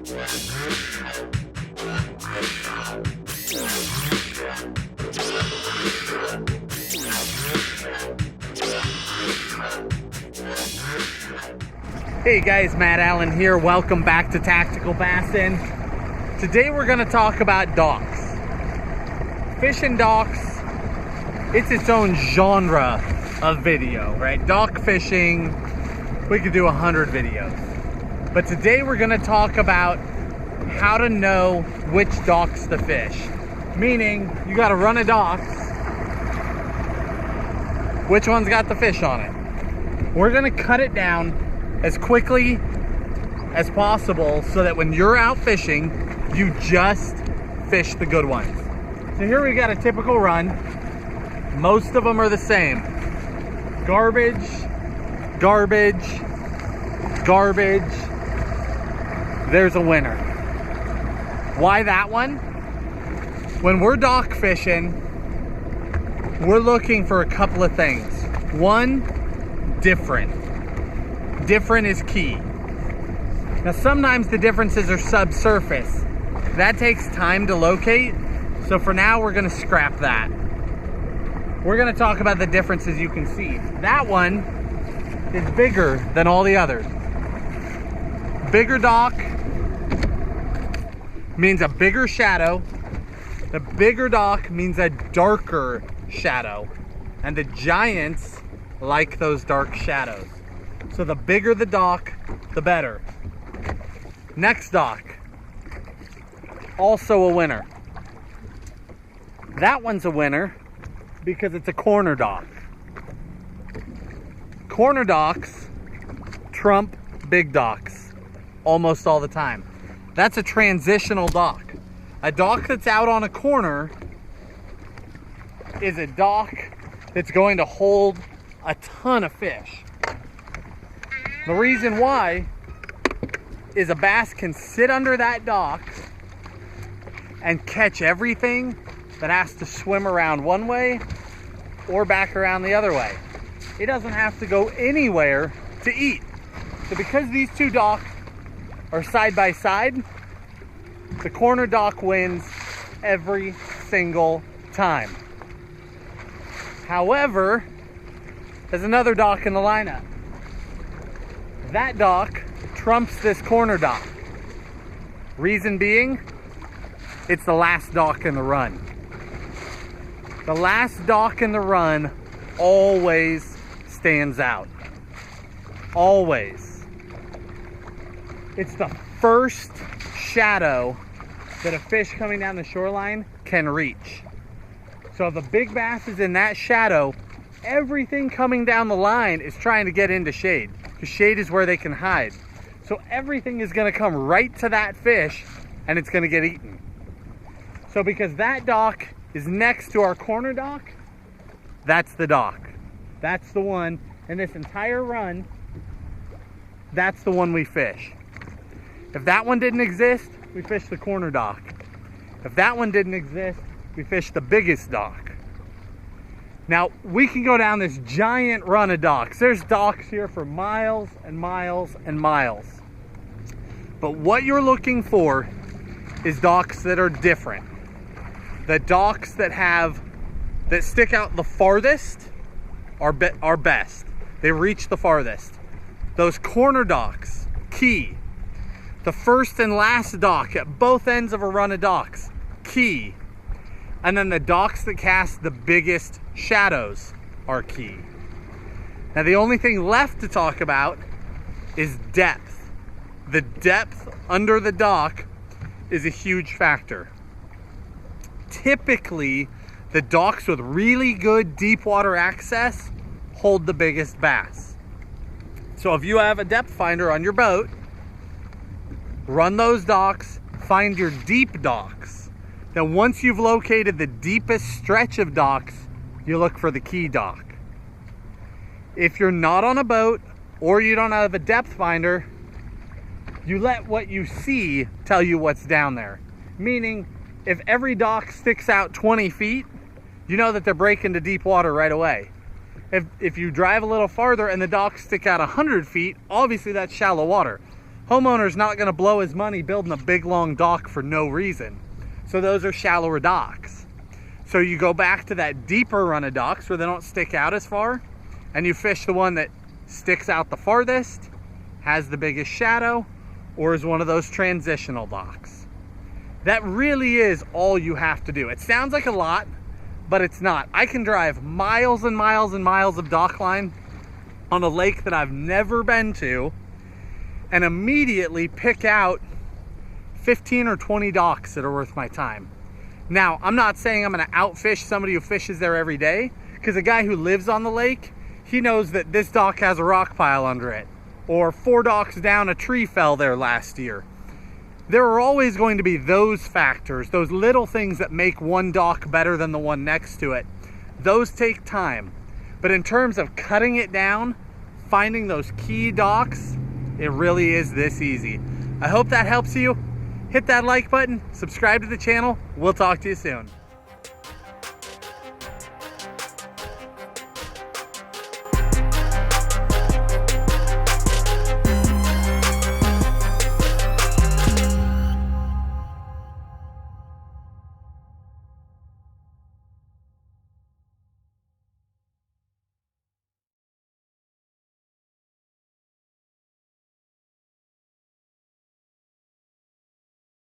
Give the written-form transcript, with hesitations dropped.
Hey guys, Matt Allen here. Welcome back to Tactical Bassin. Today we're going to talk about docks. Fishing docks, it's its own genre of video, right? Dock fishing, we could do 100 videos. But today we're going to talk about how to know which docks to fish. Meaning, you got to run a dock. Which one's got the fish on it? We're going to cut it down as quickly as possible so that when you're out fishing, you just fish the good ones. So here we got a typical run. Most of them are the same. Garbage, garbage, garbage. There's a winner. Why that one? When we're dock fishing, we're looking for a couple of things. One, different. Different is key. Now sometimes the differences are subsurface. That takes time to locate, so for now we're gonna scrap that. We're gonna talk about the differences you can see. That one is bigger than all the others. Bigger dock means a bigger shadow. The bigger dock means a darker shadow. And the giants like those dark shadows. So the bigger the dock, the better. Next dock, also a winner. That one's a winner because it's a corner dock. Corner docks trump big docks almost all the time. That's a transitional dock. A dock that's out on a corner is a dock that's going to hold a ton of fish. The reason why is a bass can sit under that dock and catch everything that has to swim around one way or back around the other way. It doesn't have to go anywhere to eat. So because these two docks are side by side, the corner dock wins every single time. However, there's another dock in the lineup. That dock trumps this corner dock. Reason being, it's the last dock in the run. The last dock in the run always stands out. Always. It's the first shadow that a fish coming down the shoreline can reach. So if a big bass is in that shadow, everything coming down the line is trying to get into shade. Because shade is where they can hide. So everything is going to come right to that fish and it's going to get eaten. So because that dock is next to our corner dock, that's the dock. That's the one in this entire run. That's the one we fish. If that one didn't exist, we fish the corner dock. If that one didn't exist, we fish the biggest dock. Now, we can go down this giant run of docks. There's docks here for miles and miles and miles. But what you're looking for is docks that are different. The docks that stick out the farthest are best. They reach the farthest. Those corner docks, key. The first and last dock at both ends of a run of docks, key. And then the docks that cast the biggest shadows are key. Now the only thing left to talk about is depth. The depth under the dock is a huge factor. Typically, the docks with really good deep water access hold the biggest bass. So if you have a depth finder on your boat, run those docks, find your deep docks. Then once you've located the deepest stretch of docks, you look for the key dock. If you're not on a boat or you don't have a depth finder, you let what you see tell you what's down there. Meaning, if every dock sticks out 20 feet, you know that they're breaking to deep water right away. If you drive a little farther and the docks stick out 100 feet, obviously that's shallow water. Homeowner's not gonna blow his money building a big long dock for no reason. So those are shallower docks. So you go back to that deeper run of docks where they don't stick out as far, and you fish the one that sticks out the farthest, has the biggest shadow, or is one of those transitional docks. That really is all you have to do. It sounds like a lot, but it's not. I can drive miles and miles and miles of dock line on a lake that I've never been to and immediately pick out 15 or 20 docks that are worth my time. Now, I'm not saying I'm gonna outfish somebody who fishes there every day, because a guy who lives on the lake, he knows that this dock has a rock pile under it, or 4 docks down a tree fell there last year. There are always going to be those factors, those little things that make one dock better than the one next to it. Those take time. But in terms of cutting it down, finding those key docks, it really is this easy. I hope that helps you. Hit that like button, subscribe to the channel. We'll talk to you soon.